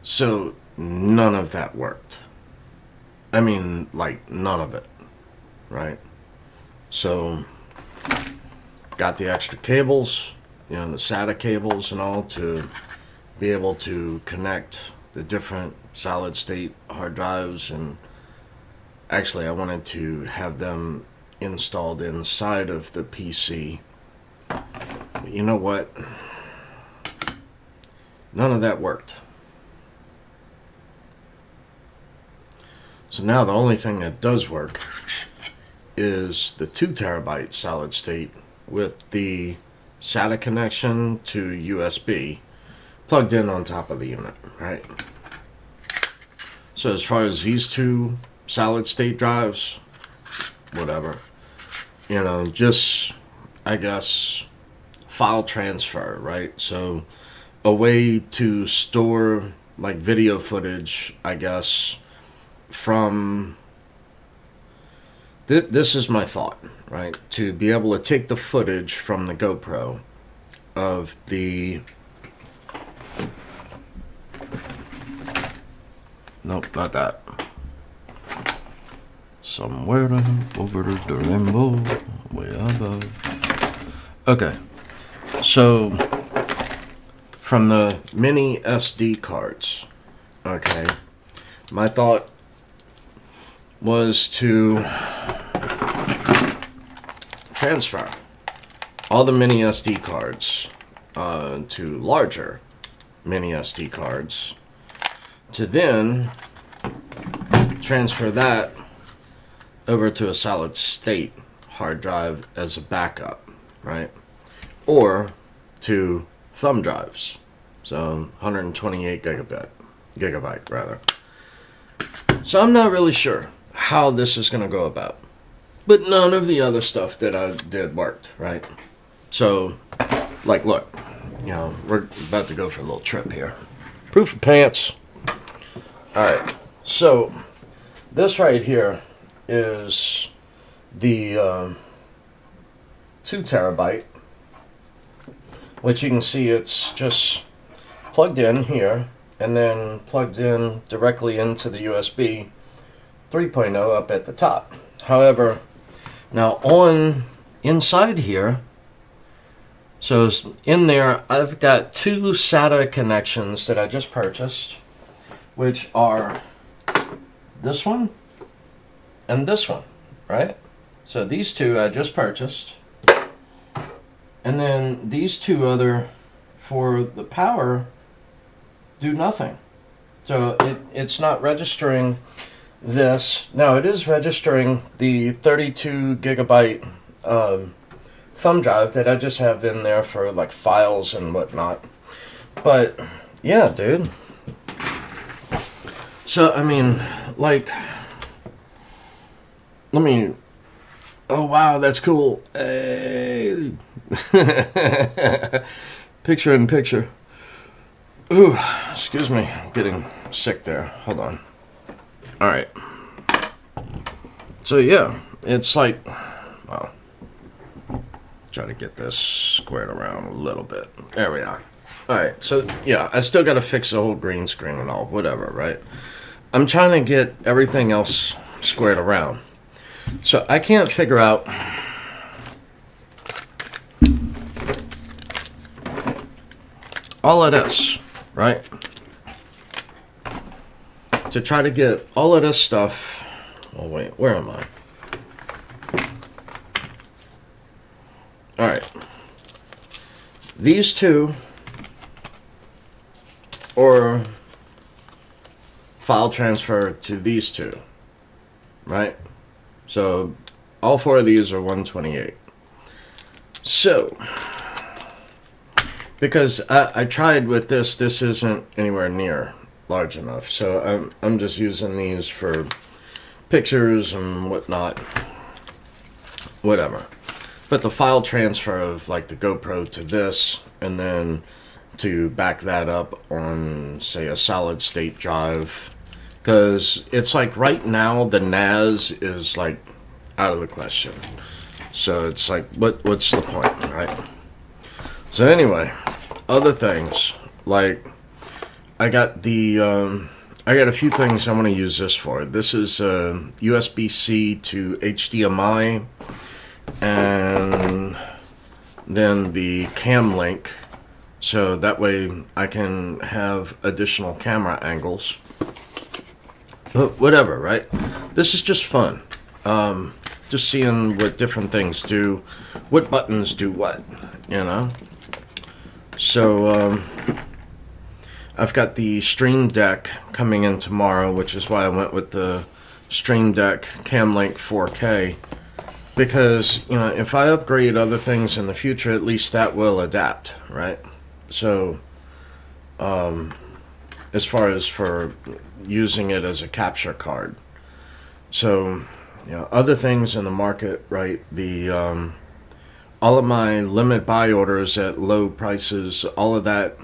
So none of that worked. I mean, like, none of it, right? So got the extra cables, the SATA cables and all, to be able to connect the different solid state hard drives. And actually I wanted to have them installed inside of the PC. But you know what? None of that worked. So now the only thing that does work is the 2 terabyte solid state with the SATA connection to USB plugged in on top of the unit, right? So as far as these 2 solid state drives, whatever, just, I guess, file transfer, right? So a way to store like video footage, I guess, from this is my thought, right? To be able to take the footage from the GoPro of the nope, not that. Somewhere over the rainbow, way above. Okay, so from the mini SD cards, okay, my thought was to transfer all the mini SD cards to larger mini SD cards, to then transfer that over to a solid state hard drive as a backup, right? Or to thumb drives, so 128 gigabyte rather. So I'm not really sure how this is going to go about, but none of the other stuff that I did worked, right? So, like, look, we're about to go for a little trip here. Proof of pants. All right, so this right here is the 2 terabyte, which you can see it's just plugged in here and then plugged in directly into the USB 3.0 up at the top. However, now inside here, so in there, I've got 2 SATA connections that I just purchased, which are this one and this one, right? So these 2 I just purchased. And then these 2 other, for the power, do nothing. So it's not registering this. Now it is registering the 32 gigabyte thumb drive that I just have in there for like files and whatnot. But yeah, dude. So I mean, like, oh wow, that's cool. Hey. Picture in picture. Ooh, excuse me, I'm getting sick there. Hold on. All right. So yeah, it's like, well, try to get this squared around a little bit. There we are. All right. So yeah, I still got to fix the whole green screen and all, whatever, right? I'm trying to get everything else squared around. So I can't figure out all of this, right? To try to get all of this stuff. Oh wait, where am I? All right. These 2 or file transfer to these 2, right? So all 4 of these are 128. So because I tried with this isn't anywhere near large enough. So I'm just using these for pictures and whatnot, whatever. But the file transfer of like the GoPro to this, and then to back that up on, say, a solid state drive, because it's like right now the NAS is like out of the question. So it's like, what's the point, right? So anyway, other things like I got the I got a few things I want to use this for. This is USB-C to HDMI, and then the cam link, so that way I can have additional camera angles. But whatever, right? This is just fun. Just seeing what different things do, what buttons do what, you know? So, I've got the Stream Deck coming in tomorrow, which is why I went with the Stream Deck Camlink 4K. Because, you know, if I upgrade other things in the future, at least that will adapt, right? So, as far as for using it as a capture card. So, you know, other things in the market, right? The, all of my limit buy orders at low prices, all of that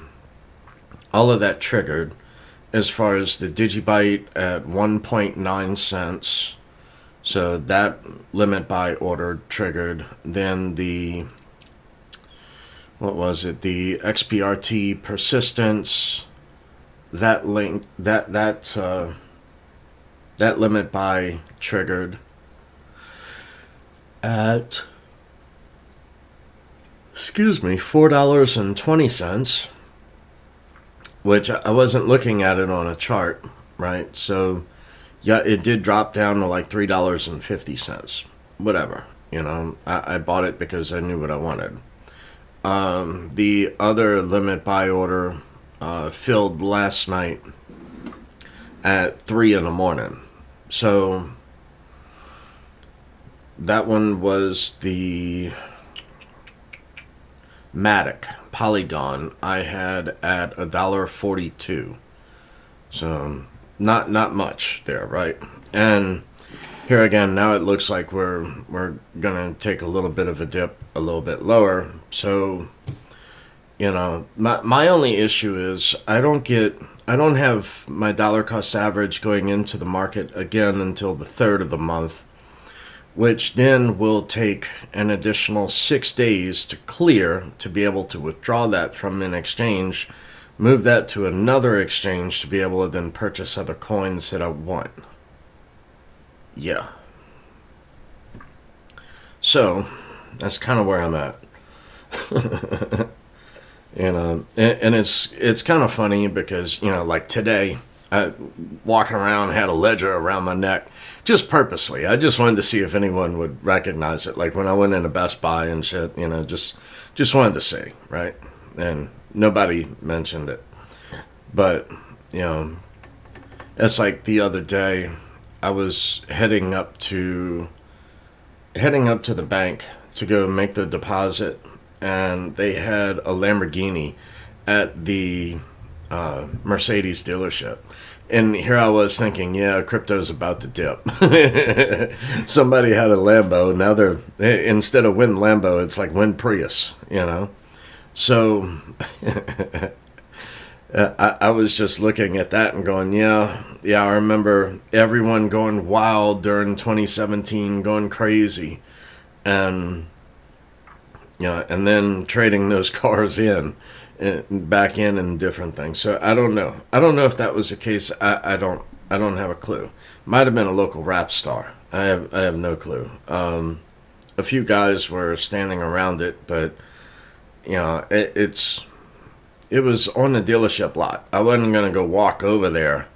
triggered, as far as the Digibyte at 1.9 cents. So that limit buy order triggered. Then the, what was it? The XPRT persistence, that link, that limit buy triggered at, $4.20. Which I wasn't looking at it on a chart, right? So, yeah, it did drop down to like $3.50. Whatever, you know. I bought it because I knew what I wanted. The other limit buy order filled last night at 3 in the morning. So, that one was the Matic Polygon I had at $1.42. So not much there, right? And here again, now it looks like we're gonna take a little bit of a dip a little bit lower. So, you know, my only issue is I don't have my dollar cost average going into the market again until the 3rd of the month, which then will take an additional 6 days to clear to be able to withdraw that from an exchange, move that to another exchange to be able to then purchase other coins that I want. Yeah. So, that's kind of where I'm at. You know, and it's kind of funny because, you know, like today, I walking around had a ledger around my neck, just purposely. I just wanted to see if anyone would recognize it. Like when I went into Best Buy and shit, you know, just wanted to see, right? And nobody mentioned it. But, you know, it's like the other day, I was heading up to the bank to go make the deposit, and they had a Lamborghini at the Mercedes dealership. And here I was thinking, yeah, crypto's about to dip. Somebody had a Lambo. Now instead of win Lambo, it's like win Prius, you know? So I was just looking at that and going, yeah, I remember everyone going wild during 2017, going crazy. And, you know, and then trading those cars back in and different things. So I don't know if that was the case. I don't have a clue. Might have been a local rap star. I have no clue. A few guys were standing around it, but you know, it was on the dealership lot. I wasn't gonna go walk over there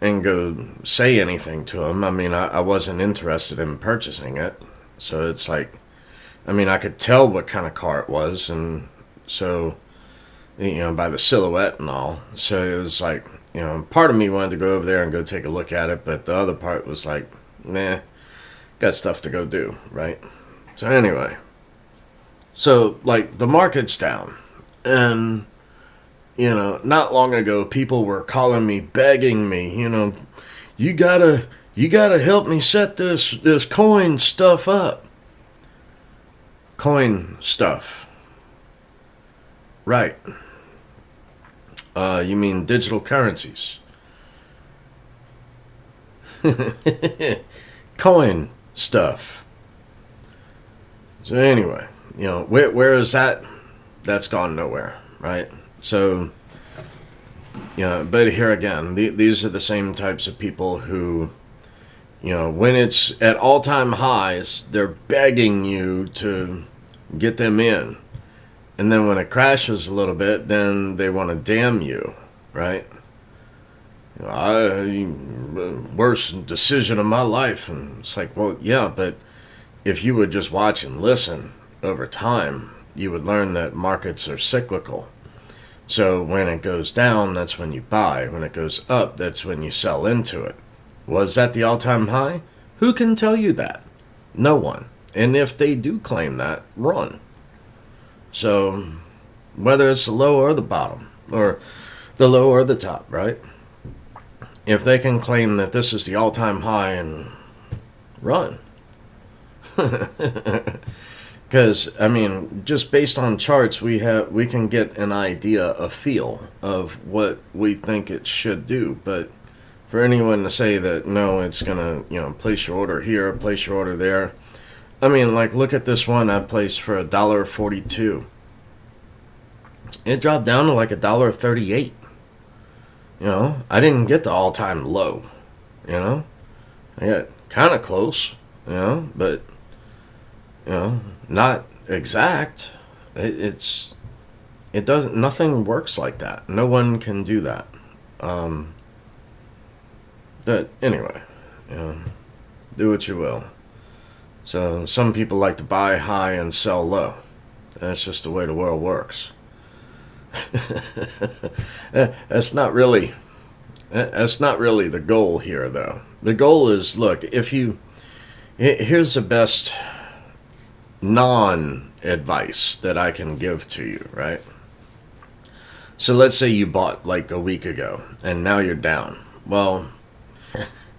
and go say anything to him. I mean, I wasn't interested in purchasing it. So it's like, I mean, I could tell what kind of car it was, and so, you know, by the silhouette and all. So it was like, you know, part of me wanted to go over there and go take a look at it, but the other part was like, nah, got stuff to go do, right? So anyway, so like the market's down, and you know, not long ago, people were calling me, begging me, you know, you gotta help me set this coin stuff up. Coin stuff. Right. You mean digital currencies. Coin stuff. So anyway, you know, where is that? That's gone nowhere, right? So but here again, these are the same types of people who, when it's at all-time highs, they're begging you to get them in. And then when it crashes a little bit, then they want to damn you, right? Worst decision of my life. And it's like, well, yeah, but if you would just watch and listen over time, you would learn that markets are cyclical. So when it goes down, that's when you buy. When it goes up, that's when you sell into it. Was that the all-time high? Who can tell you that? No one. And if they do claim that, run. So whether it's the low or the bottom, or the low or the top, right? If they can claim that this is the all-time high, and run. Because, I mean, just based on charts, we can get an idea, a feel of what we think it should do. But for anyone to say that, no, it's going to, place your order here, place your order there. I mean, like, look at this one I placed for $1.42. It dropped down to like $1.38. I didn't get the all-time low, I got kind of close, but, not exact. It doesn't, nothing works like that. No one can do that. But anyway, do what you will. So some people like to buy high and sell low. That's just the way the world works. That's not really the goal here, though. The goal is, look, here's the best non-advice that I can give to you, right? So let's say you bought like a week ago and now you're down. Well,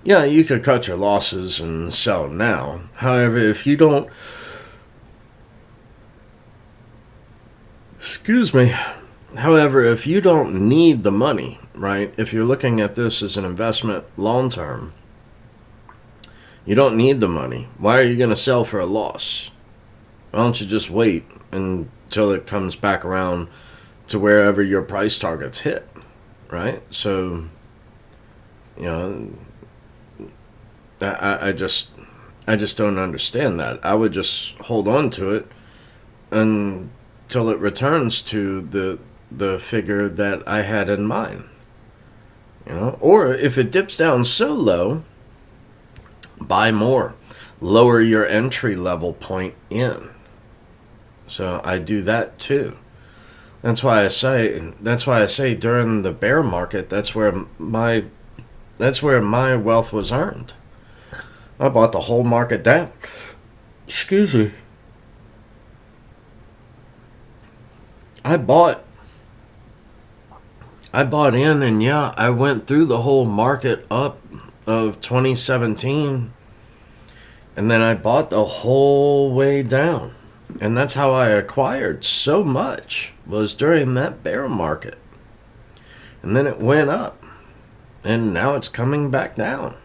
yeah, you could cut your losses and sell now. However, if you don't, However, if you don't need the money, right? If you're looking at this as an investment long term, you don't need the money. Why are you going to sell for a loss? Why don't you just wait until it comes back around to wherever your price targets hit, right? So, I just don't understand that. I would just hold on to it until it returns to the figure that I had in mind. Or if it dips down so low, buy more. Lower your entry level point in. So I do that too. That's why I say during the bear market, that's where my wealth was earned. I bought the whole market down. Excuse me. I bought in, and yeah, I went through the whole market up of 2017, and then I bought the whole way down. And that's how I acquired so much, was during that bear market. And then it went up, and now it's coming back down.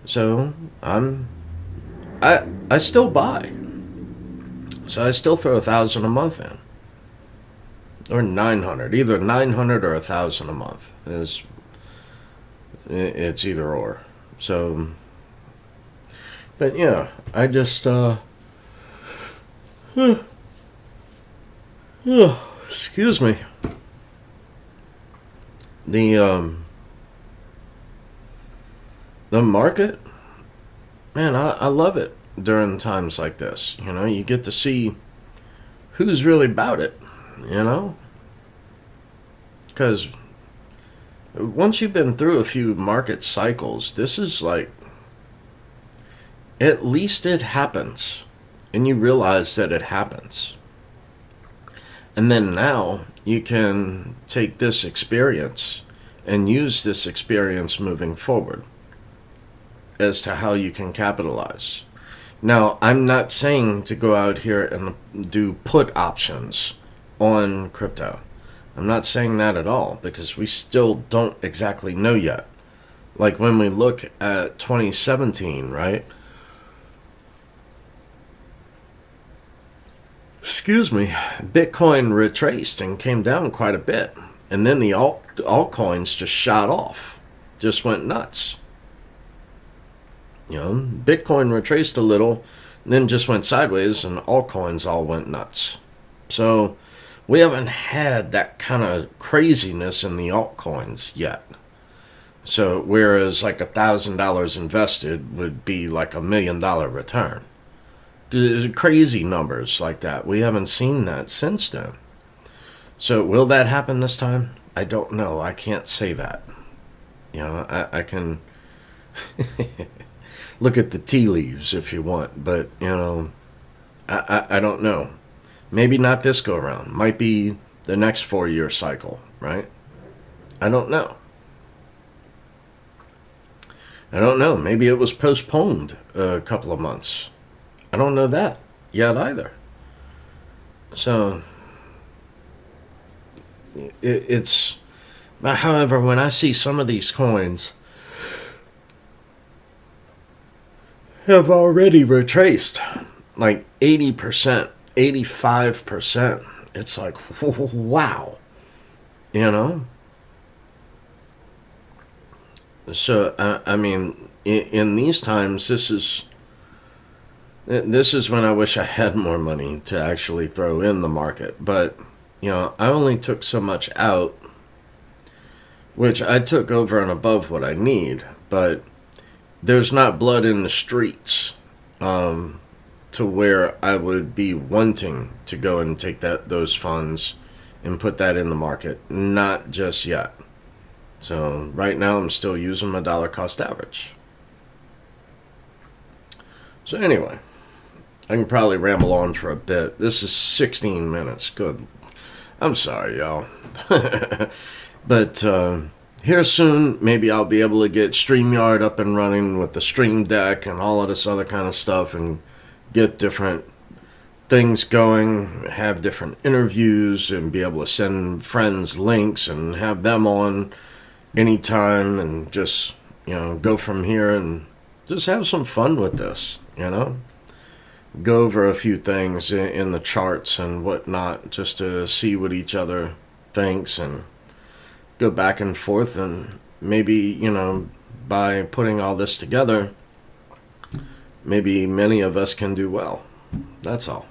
So I still buy. So I still throw $1,000 a month in. Or 900, either 900 or 1,000 a month. It's either or. So, but yeah, I just excuse me. The market, man, I love it during times like this. You get to see who's really about it. Because once you've been through a few market cycles, this is like, at least it happens, and you realize that it happens. And then now you can take this experience and use this experience moving forward as to how you can capitalize. Now, I'm not saying to go out here and do put options on crypto. I'm not saying that at all, because we still don't exactly know yet. Like when we look at 2017, right? Excuse me. Bitcoin retraced and came down quite a bit. And then the altcoins just shot off, just went nuts. Bitcoin retraced a little, then just went sideways, and altcoins all went nuts. So we haven't had that kind of craziness in the altcoins yet. So whereas like $1,000 invested would be like $1 million return. Crazy numbers like that. We haven't seen that since then. So will that happen this time? I don't know. I can't say that. I can look at the tea leaves if you want, but I don't know. Maybe not this go around. Might be the next 4-year cycle, right? I don't know. Maybe it was postponed a couple of months. I don't know that yet either. So it's. However, when I see some of these coins have already retraced like 80%, 85%, it's like, wow. So, I mean, in these times, this is when I wish I had more money to actually throw in the market. But, I only took so much out, which I took over and above what I need. But there's not blood in the streets to where I would be wanting to go and take those funds and put that in the market. Not just yet. So right now I'm still using my dollar cost average. So anyway, I can probably ramble on for a bit. This is 16 minutes. Good. I'm sorry, y'all. But here soon, maybe I'll be able to get StreamYard up and running with the Stream Deck and all of this other kind of stuff and get different things going, have different interviews, and be able to send friends links and have them on anytime, and just go from here and just have some fun with this. Go over a few things in the charts and whatnot, just to see what each other thinks, and go back and forth, and maybe by putting all this together, maybe many of us can do well. That's all.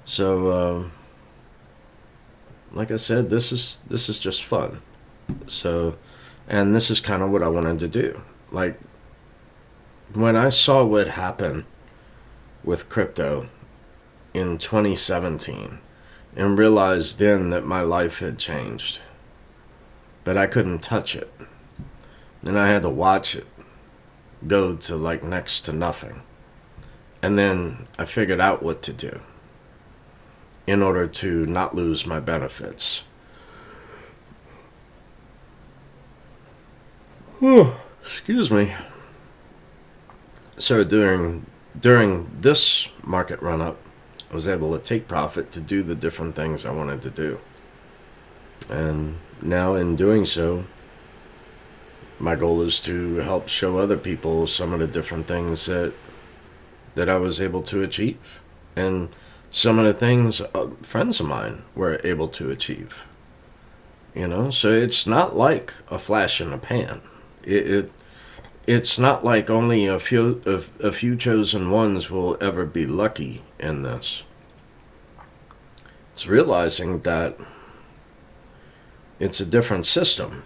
So like I said, this is just fun. So, and this is kind of what I wanted to do. Like, when I saw what happened with crypto in 2017 and realized then that my life had changed, but I couldn't touch it. Then I had to watch it go to like next to nothing. And then I figured out what to do in order to not lose my benefits. Excuse me. So during this market run-up, I was able to take profit to do the different things I wanted to do. And now in doing so, my goal is to help show other people some of the different things that I was able to achieve. And some of the things friends of mine were able to achieve. So it's not like a flash in the pan. It's not like only a few chosen ones will ever be lucky in this. It's realizing that it's a different system.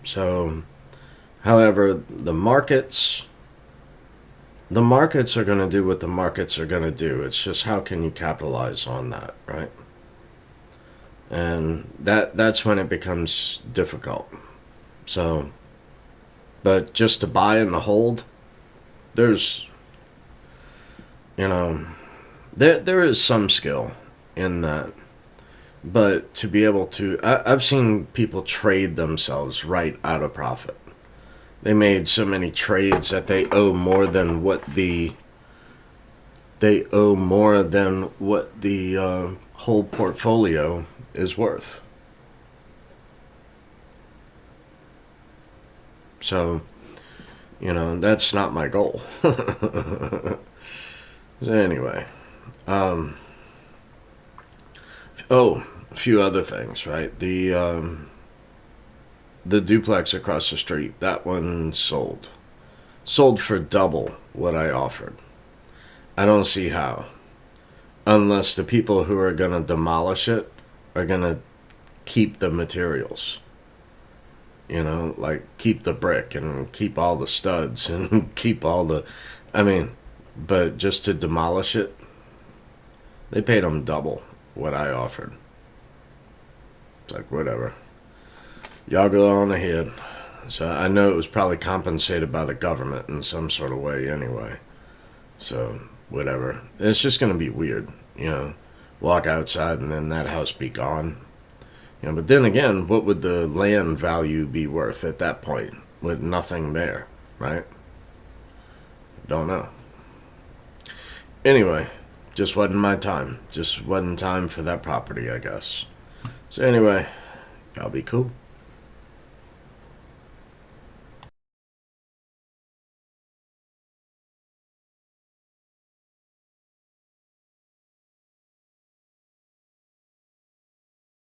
So, however, the markets are going to do what the markets are going to do. It's just how can you capitalize on that, right? And that's when it becomes difficult. So, but just to buy and to hold, there's, there is some skill in that. But to be able to, I've seen people trade themselves right out of profit. They made so many trades that they owe more than what the whole portfolio is worth. So, that's not my goal. So anyway, a few other things, right? The duplex across the street, that one sold. Sold for double what I offered. I don't see how. Unless the people who are going to demolish it are going to keep the materials. You know, like keep the brick and keep all the studs and keep all the... I mean, but just to demolish it, they paid them double what I offered. It's like, whatever. Y'all go on ahead. So I know it was probably compensated by the government in some sort of way anyway. So, whatever. It's just going to be weird, you know. Walk outside and then that house be gone. You know, but then again, what would the land value be worth at that point with nothing there, right? Don't know. Anyway, just wasn't my time. Just wasn't time for that property, I guess. So anyway, y'all be cool.